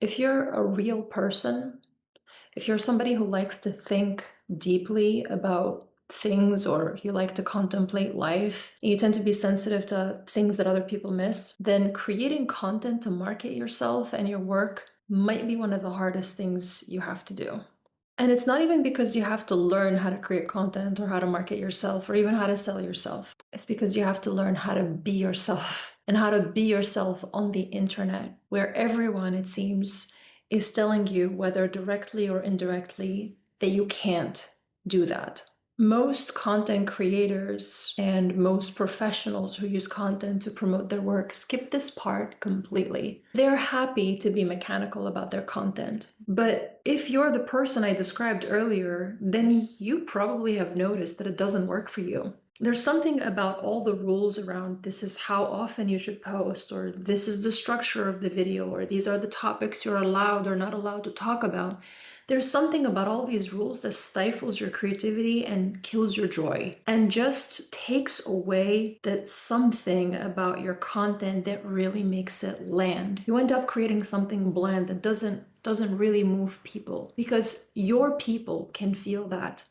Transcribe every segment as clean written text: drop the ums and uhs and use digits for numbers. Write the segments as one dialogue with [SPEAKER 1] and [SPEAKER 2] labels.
[SPEAKER 1] If you're a real person, if you're somebody who likes to think deeply about things or you like to contemplate life, and you tend to be sensitive to things that other people miss, then creating content to market yourself and your work might be one of the hardest things you have to do. And it's not even because you have to learn how to create content or how to market yourself or even how to sell yourself. It's because you have to learn how to be yourself and how to be yourself on the internet, where everyone, it seems, is telling you, whether directly or indirectly, that you can't do that. Most content creators and most professionals who use content to promote their work skip this part completely. They're happy to be mechanical about their content. But if you're the person I described earlier, then you probably have noticed that it doesn't work for you. There's something about all the rules around this is how often you should post, or this is the structure of the video, or these are the topics you're allowed or not allowed to talk about. There's something about all these rules that stifles your creativity and kills your joy and just takes away that something about your content that really makes it land. You end up creating something bland that doesn't really move people, because your people can feel that.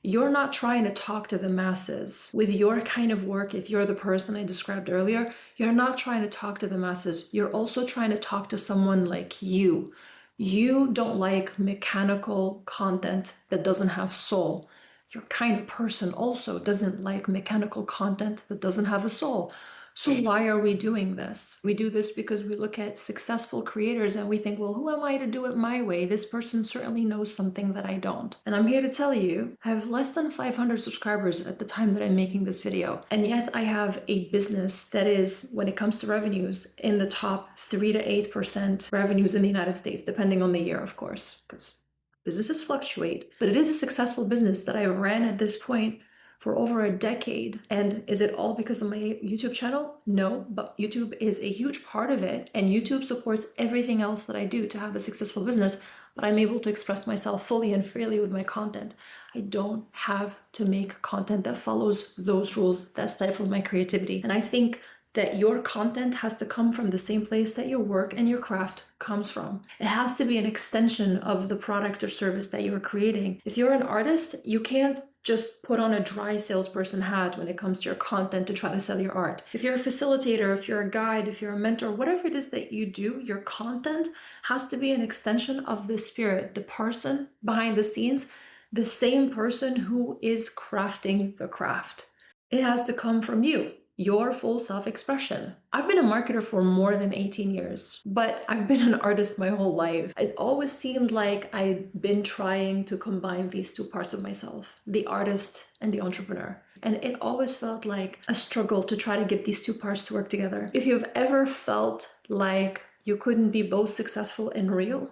[SPEAKER 1] You're not trying to talk to the masses. With your kind of work, if you're the person I described earlier, you're not trying to talk to the masses. You're also trying to talk to someone like you. You don't like mechanical content that doesn't have soul. Your kind of person also doesn't like mechanical content that doesn't have a soul. So why are we doing this? We do this because we look at successful creators and we think, well, who am I to do it my way? This person certainly knows something that I don't. And I'm here to tell you, I have less than 500 subscribers at the time that I'm making this video. And yet I have a business that is, when it comes to revenues, in the top 3 to 8% revenues in the United States, depending on the year, of course, because businesses fluctuate. But it is a successful business that I ran at this point for over a decade. And is it all because of my YouTube channel? No, but YouTube is a huge part of it, and YouTube supports everything else that I do to have a successful business, but I'm able to express myself fully and freely with my content. I don't have to make content that follows those rules that stifle my creativity. And I think that your content has to come from the same place that your work and your craft comes from. It has to be an extension of the product or service that you're creating. If you're an artist, you can't just put on a dry salesperson hat when it comes to your content to try to sell your art. If you're a facilitator, if you're a guide, if you're a mentor, whatever it is that you do, your content has to be an extension of the spirit, the person behind the scenes, the same person who is crafting the craft. It has to come from you, your full self-expression. I've been a marketer for more than 18 years, but I've been an artist my whole life. It always seemed like I've been trying to combine these two parts of myself, the artist and the entrepreneur. And it always felt like a struggle to try to get these two parts to work together. If you've ever felt like you couldn't be both successful and real,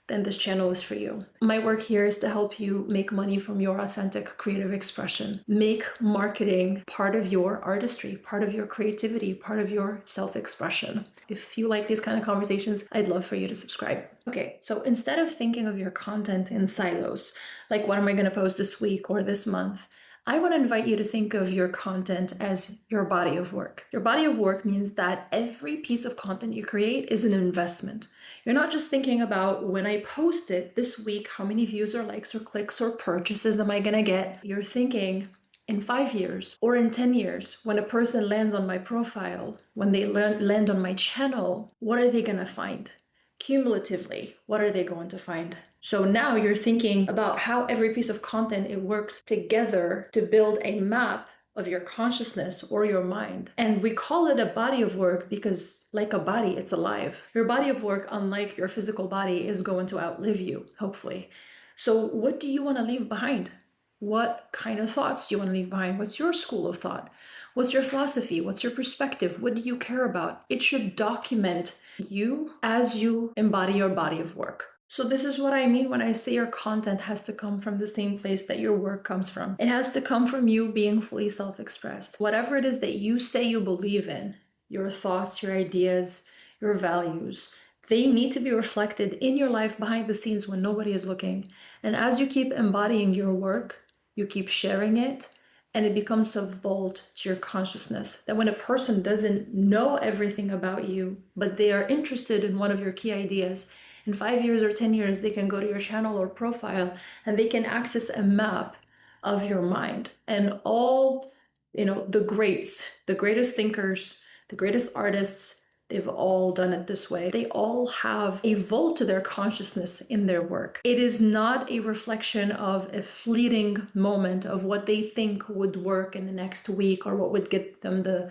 [SPEAKER 1] then this channel is for you. My work here is to help you make money from your authentic creative expression. Make marketing part of your artistry, part of your creativity, part of your self-expression. If you like these kind of conversations, I'd love for you to subscribe. Okay, so instead of thinking of your content in silos, like what am I going to post this week or this month, I want to invite you to think of your content as your body of work. Your body of work means that every piece of content you create is an investment. You're not just thinking about, when I post it this week, how many views or likes or clicks or purchases am I going to get? You're thinking, in 5 years or in 10 years, when a person lands on my profile, when they land on my channel, what are they going to find? Cumulatively, what are they going to find? So now you're thinking about how every piece of content, it works together to build a map of your consciousness or your mind. And we call it a body of work because, like a body, it's alive. Your body of work, unlike your physical body, is going to outlive you, hopefully. So what do you want to leave behind? What kind of thoughts do you want to leave behind? What's your school of thought? What's your philosophy? What's your perspective? What do you care about? It should document you as you embody your body of work. So this is what I mean when I say your content has to come from the same place that your work comes from. It has to come from you being fully self-expressed. Whatever it is that you say you believe in, your thoughts, your ideas, your values, they need to be reflected in your life behind the scenes when nobody is looking. And as you keep embodying your work, you keep sharing it, and it becomes a vault to your consciousness, that when a person doesn't know everything about you, but they are interested in one of your key ideas, In 5 years or 10 years, they can go to your channel or profile and they can access a map of your mind. And all, the greats, the greatest thinkers, the greatest artists, they've all done it this way. They all have a vault to their consciousness in their work. It is not a reflection of a fleeting moment of what they think would work in the next week or what would get them the,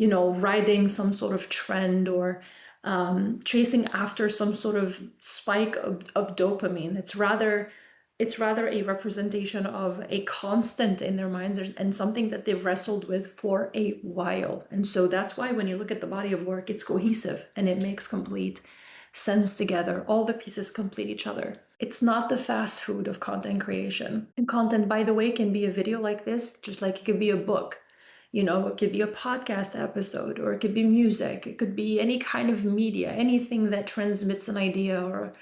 [SPEAKER 1] riding some sort of trend or chasing after some sort of spike of dopamine. It's rather a representation of a constant in their minds and something that they've wrestled with for a while. And so that's why when you look at the body of work, it's cohesive and it makes complete sense together. All the pieces complete each other. It's not the fast food of content creation. And content, by the way, can be a video like this, just like it could be a book. It could be a podcast episode, or it could be music. It could be any kind of media, anything that transmits an idea or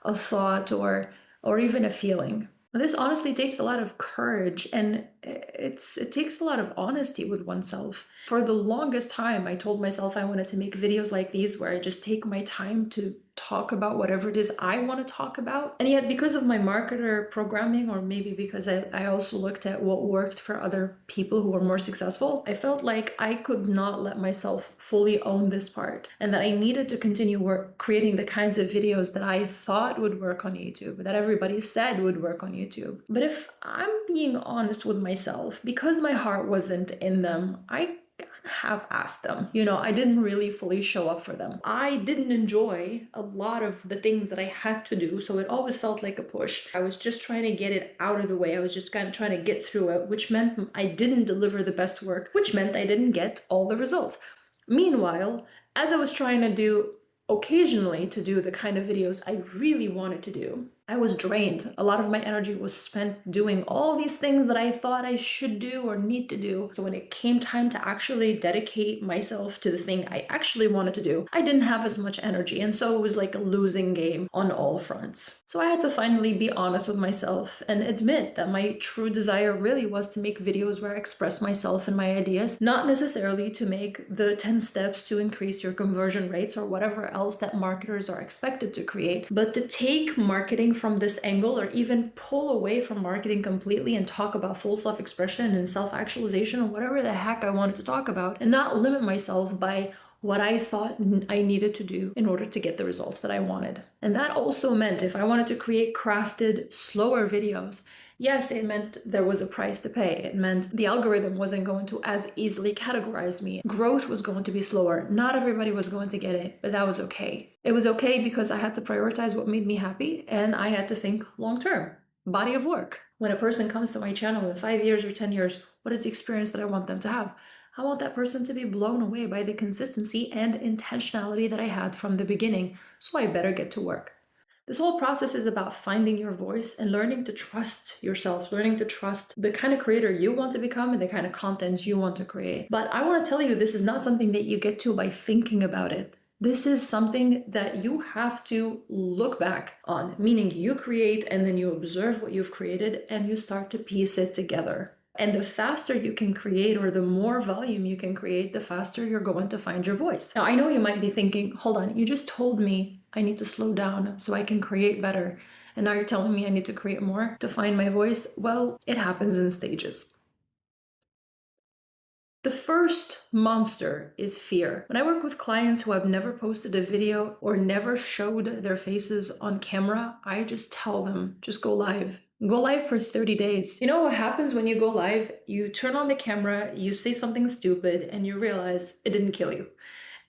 [SPEAKER 1] a thought or even a feeling. This honestly takes a lot of courage, and it takes a lot of honesty with oneself. For the longest time, I told myself I wanted to make videos like these where I just take my time to talk about whatever it is I want to talk about. And yet, because of my marketer programming, or maybe because I also looked at what worked for other people who were more successful, I felt like I could not let myself fully own this part, and that I needed to continue creating the kinds of videos that I thought would work on YouTube, that everybody said would work on YouTube. But if I'm being honest with myself, because my heart wasn't in them, I half-assed them. I didn't really fully show up for them. I didn't enjoy a lot of the things that I had to do, so it always felt like a push. I was just trying to get it out of the way. I was just kind of trying to get through it, which meant I didn't deliver the best work, which meant I didn't get all the results. Meanwhile, as I was trying to do occasionally to do the kind of videos I really wanted to do, I was drained. A lot of my energy was spent doing all these things that I thought I should do or need to do. So when it came time to actually dedicate myself to the thing I actually wanted to do, I didn't have as much energy. And so it was like a losing game on all fronts. So I had to finally be honest with myself and admit that my true desire really was to make videos where I express myself and my ideas, not necessarily to make the 10 steps to increase your conversion rates or whatever else that marketers are expected to create, but to take marketing from this angle, or even pull away from marketing completely and talk about full self-expression and self-actualization or whatever the heck I wanted to talk about, and not limit myself by what I thought I needed to do in order to get the results that I wanted. And that also meant if I wanted to create crafted, slower videos, yes, it meant there was a price to pay. It meant the algorithm wasn't going to as easily categorize me. Growth was going to be slower. Not everybody was going to get it, but that was okay. It was okay because I had to prioritize what made me happy, and I had to think long-term. Body of work. When a person comes to my channel in 5 years or 10 years, what is the experience that I want them to have? I want that person to be blown away by the consistency and intentionality that I had from the beginning, so I better get to work. This whole process is about finding your voice and learning to trust yourself, learning to trust the kind of creator you want to become and the kind of content you want to create. But I want to tell you, this is not something that you get to by thinking about it. This is something that you have to look back on, meaning you create and then you observe what you've created and you start to piece it together. And the faster you can create, or the more volume you can create, the faster you're going to find your voice. Now, I know you might be thinking, hold on, you just told me I need to slow down so I can create better. And now you're telling me I need to create more to find my voice? Well, it happens in stages. The first monster is fear. When I work with clients who have never posted a video or never showed their faces on camera, I just tell them, just go live. Go live for 30 days. You know what happens when you go live? You turn on the camera, you say something stupid, and you realize it didn't kill you.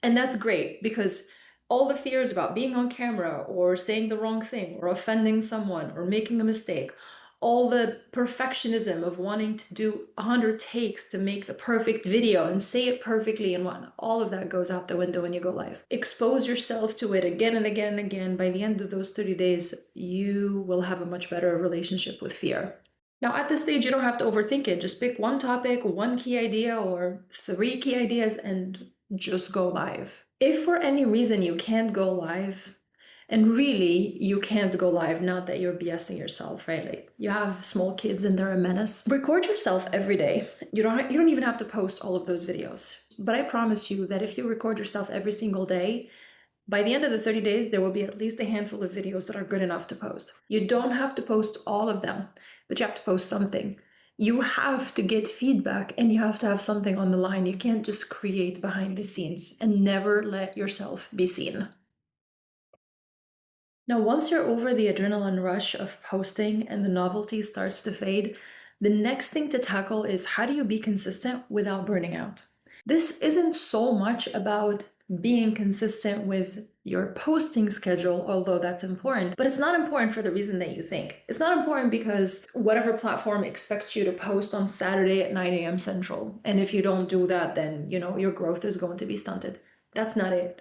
[SPEAKER 1] And that's great, because all the fears about being on camera or saying the wrong thing or offending someone or making a mistake, all the perfectionism of wanting to do 100 takes to make the perfect video and say it perfectly in one, all of that goes out the window when you go live. Expose yourself to it again and again and again. By the end of those 30 days, you will have a much better relationship with fear. Now, at this stage, you don't have to overthink it. Just pick one topic, one key idea, or 3 key ideas, and just go live. If for any reason you can't go live, and really, you can't go live, not that you're BSing yourself, right? Like, you have small kids and they're a menace. Record yourself every day. You don't even have to post all of those videos. But I promise you that if you record yourself every single day, By the end of the 30 days, there will be at least a handful of videos that are good enough to post. You don't have to post all of them, but you have to post something. You have to get feedback and you have to have something on the line. You can't just create behind the scenes and never let yourself be seen. Now, once you're over the adrenaline rush of posting and the novelty starts to fade, the next thing to tackle is how do you be consistent without burning out? This isn't so much about being consistent with your posting schedule, although that's important, but it's not important for the reason that you think. It's not important because whatever platform expects you to post on Saturday at 9 a.m. Central, and if you don't do that, then your growth is going to be stunted. That's not it.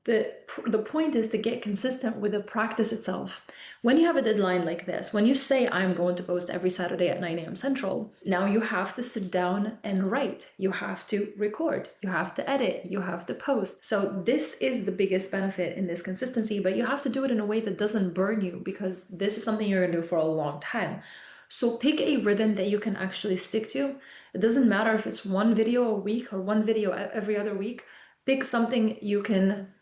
[SPEAKER 1] The point is to get consistent with the practice itself. When you have a deadline like this, when you say I'm going to post every Saturday at 9 a.m. Central, now you have to sit down and write. You have to record. You have to edit. You have to post. So this is the biggest benefit in this consistency, but you have to do it in a way that doesn't burn you because this is something you're going to do for a long time. So pick a rhythm that you can actually stick to. It doesn't matter if it's one video a week or one video every other week. Pick something you can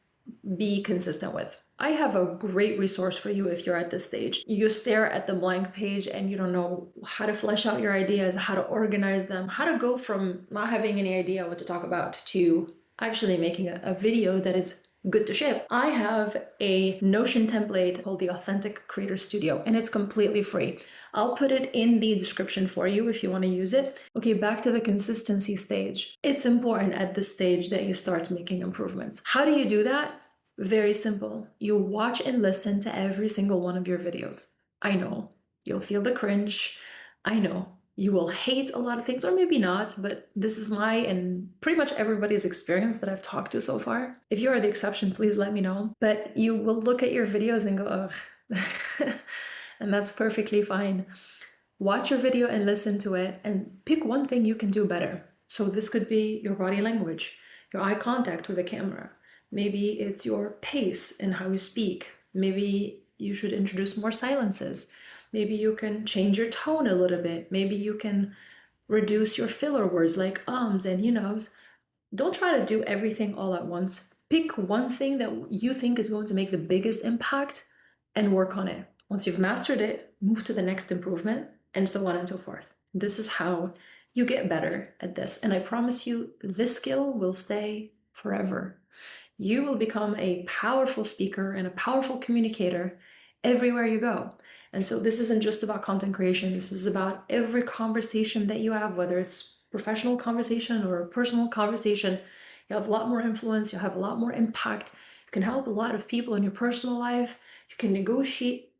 [SPEAKER 1] be consistent with. I have a great resource for you if you're at this stage. You stare at the blank page and you don't know how to flesh out your ideas, how to organize them, how to go from not having any idea what to talk about to actually making a video that is good to ship. I have a Notion template called the Authentic Creator Studio, and it's completely free. I'll put it in the description for you if you want to use it. Okay, back to the consistency stage. It's important at this stage that you start making improvements. How do you do that? Very simple. You watch and listen to every single one of your videos. I know, you'll feel the cringe. I know, you will hate a lot of things, or maybe not, but this is my and pretty much everybody's experience that I've talked to so far. If you are the exception, please let me know. But you will look at your videos and go, ugh, and that's perfectly fine. Watch your video and listen to it and pick one thing you can do better. So this could be your body language, your eye contact with the camera. Maybe it's your pace and how you speak. Maybe you should introduce more silences. Maybe you can change your tone a little bit. Maybe you can reduce your filler words like ums and Don't try to do everything all at once. Pick one thing that you think is going to make the biggest impact and work on it. Once you've mastered it, move to the next improvement, and so on and so forth. This is how you get better at this. And I promise you, this skill will stay forever. You will become a powerful speaker and a powerful communicator everywhere you go. And so this isn't just about content creation. This is about every conversation that you have, whether it's professional conversation or a personal conversation. You have a lot more influence. You have a lot more impact. You can help a lot of people in your personal life. You can negotiate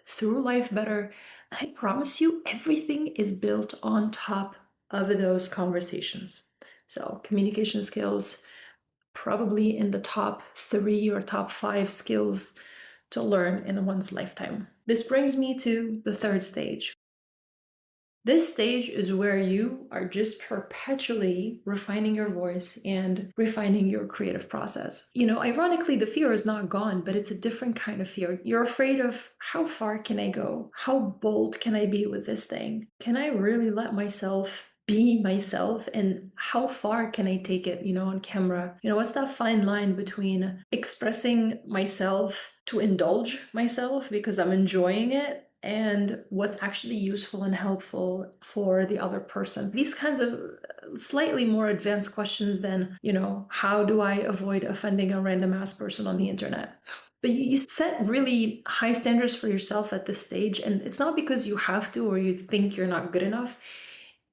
[SPEAKER 1] through life better. I promise you, everything is built on top of those conversations. So communication skills, probably in the top 3 or top 5 skills to learn in one's lifetime. This brings me to the third stage. This stage is where you are just perpetually refining your voice and refining your creative process. Ironically, the fear is not gone, but it's a different kind of fear. You're afraid of how far can I go? How bold can I be with this thing? Can I really let myself be myself, and how far can I take it, on camera? What's that fine line between expressing myself to indulge myself because I'm enjoying it and what's actually useful and helpful for the other person? These kinds of slightly more advanced questions than, how do I avoid offending a random ass person on the internet? But you set really high standards for yourself at this stage, and it's not because you have to or you think you're not good enough.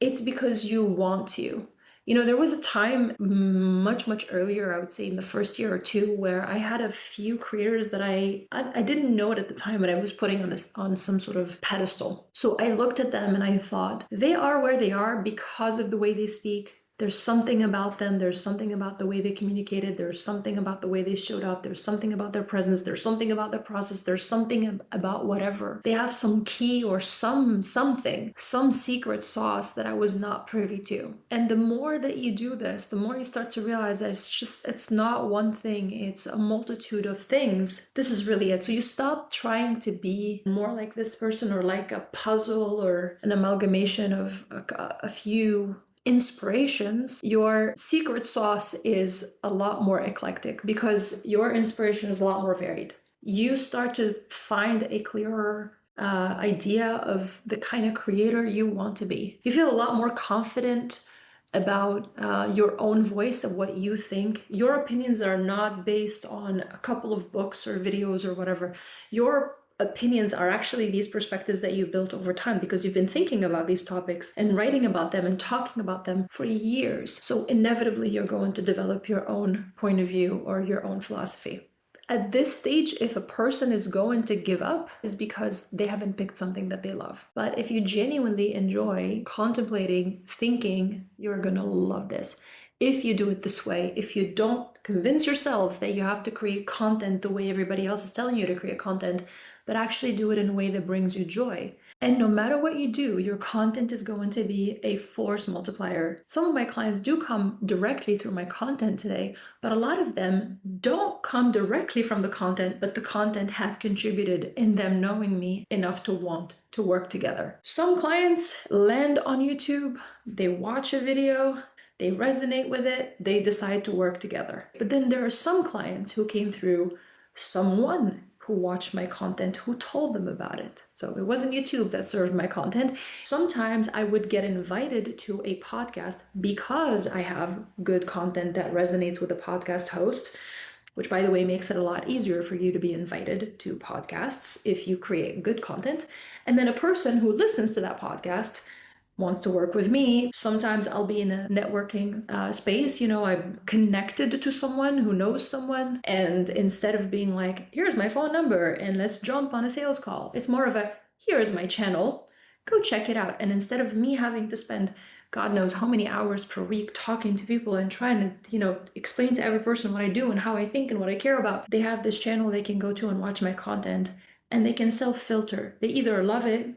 [SPEAKER 1] It's because you want to. There was a time much, much earlier, I would say in the first year or two, where I had a few creators that I didn't know it at the time, but I was putting on some sort of pedestal. So I looked at them and I thought, they are where they are because of the way they speak. There's something about them. There's something about the way they communicated. There's something about the way they showed up. There's something about their presence. There's something about their process. There's something about whatever. They have some key or some secret sauce that I was not privy to. And the more that you do this, the more you start to realize that it's not one thing. It's a multitude of things. This is really it. So you stop trying to be more like this person or like a puzzle or an amalgamation of a few inspirations, your secret sauce is a lot more eclectic because your inspiration is a lot more varied. You start to find a clearer idea of the kind of creator you want to be. You feel a lot more confident about your own voice of what you think. Your opinions are not based on a couple of books or videos or whatever. Your opinions are actually these perspectives that you built over time because you've been thinking about these topics and writing about them and talking about them for years. So inevitably you're going to develop your own point of view or your own philosophy. At this stage, if a person is going to give up, is because they haven't picked something that they love. But if you genuinely enjoy contemplating, thinking, you're gonna love this. If you do it this way, if you don't convince yourself that you have to create content the way everybody else is telling you to create content, but actually do it in a way that brings you joy. And no matter what you do, your content is going to be a force multiplier. Some of my clients do come directly through my content today, but a lot of them don't come directly from the content, but the content had contributed in them knowing me enough to want to work together. Some clients land on YouTube, they watch a video, they resonate with it, they decide to work together. But then there are some clients who came through someone who watched my content who told them about it. So it wasn't YouTube that served my content. Sometimes I would get invited to a podcast because I have good content that resonates with a podcast host, which by the way makes it a lot easier for you to be invited to podcasts if you create good content. And then a person who listens to that podcast wants to work with me. Sometimes I'll be in a networking space, I'm connected to someone who knows someone, and instead of being like, here's my phone number and let's jump on a sales call, it's more of a, here's my channel, go check it out. And instead of me having to spend God knows how many hours per week talking to people and trying to, explain to every person what I do and how I think and what I care about, they have this channel they can go to and watch my content, and they can self-filter. They either love it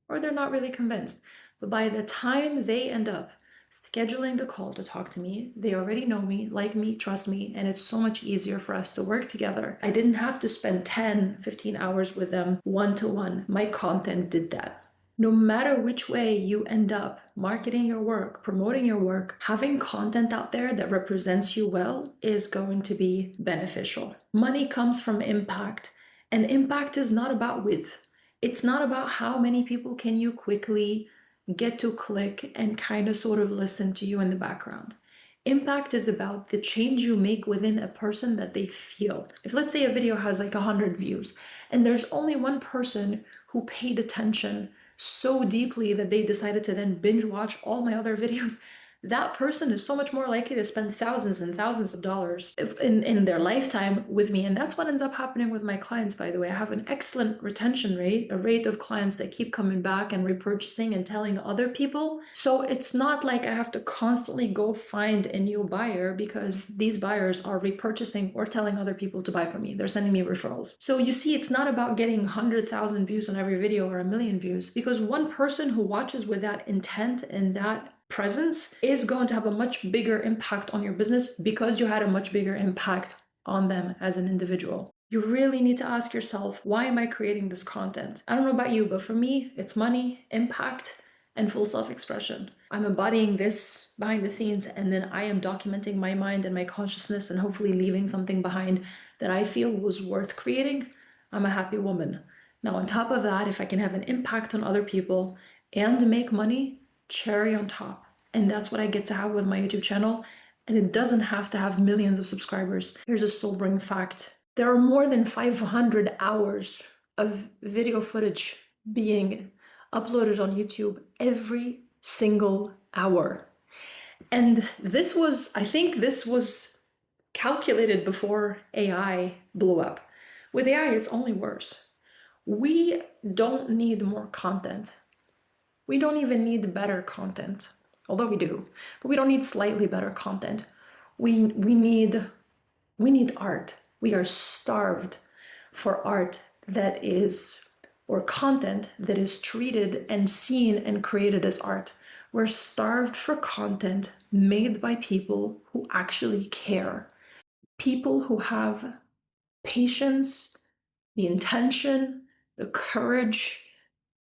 [SPEAKER 1] or they're not really convinced. But by the time they end up scheduling the call to talk to me, they already know me, like me, trust me, and it's so much easier for us to work together. I didn't have to spend 10, 15 hours with them one-to-one. My content did that. No matter which way you end up marketing your work, promoting your work, having content out there that represents you well is going to be beneficial. Money comes from impact, and impact is not about width. It's not about how many people can you quickly get to click and kind of sort of listen to you in the background. Impact is about the change you make within a person that they feel. If let's say a video has like 100 views and there's only one person who paid attention so deeply that they decided to then binge watch all my other videos, that person is so much more likely to spend thousands and thousands of dollars in their lifetime with me. And that's what ends up happening with my clients, by the way. I have an excellent retention rate, a rate of clients that keep coming back and repurchasing and telling other people. So it's not like I have to constantly go find a new buyer because these buyers are repurchasing or telling other people to buy from me. They're sending me referrals. So you see, it's not about getting 100,000 views on every video or 1,000,000 views, because one person who watches with that intent and that presence is going to have a much bigger impact on your business because you had a much bigger impact on them as an individual. You really need to ask yourself, why am I creating this content? I don't know about you, but for me, it's money, impact, and full self-expression. I'm embodying this behind the scenes, and then I am documenting my mind and my consciousness and hopefully leaving something behind that I feel was worth creating. I'm a happy woman. Now, on top of that, if I can have an impact on other people and make money, cherry on top. And that's what I get to have with my YouTube channel. And it doesn't have to have millions of subscribers. Here's a sobering fact. There are more than 500 hours of video footage being uploaded on YouTube every single hour. And I think this was calculated before AI blew up. With AI, it's only worse. We don't need more content. We don't even need better content, although we do, but we don't need slightly better content. We need art. We are starved for art that is, or content that is treated and seen and created as art. We're starved for content made by people who actually care. People who have patience, the intention, the courage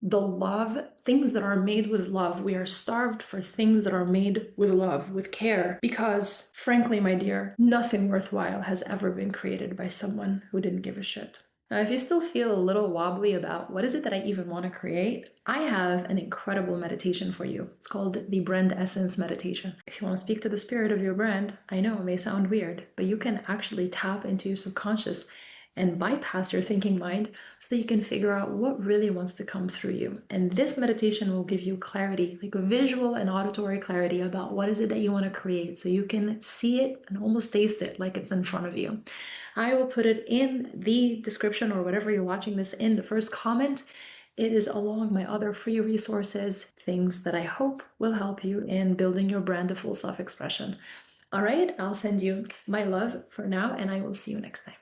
[SPEAKER 1] the love, things that are made with love. We are starved for things that are made with love, with care, because frankly, my dear, nothing worthwhile has ever been created by someone who didn't give a shit. Now, if you still feel a little wobbly about what is it that I even want to create, I have an incredible meditation for you. It's called the Brand Essence Meditation. If you want to speak to the spirit of your brand, I know it may sound weird, but you can actually tap into your subconscious and bypass your thinking mind so that you can figure out what really wants to come through you. And this meditation will give you clarity, like a visual and auditory clarity about what is it that you want to create, so you can see it and almost taste it like it's in front of you. I will put it in the description, or whatever you're watching this in, the first comment. It is along my other free resources, things that I hope will help you in building your brand of full self-expression. All right, I'll send you my love for now, and I will see you next time.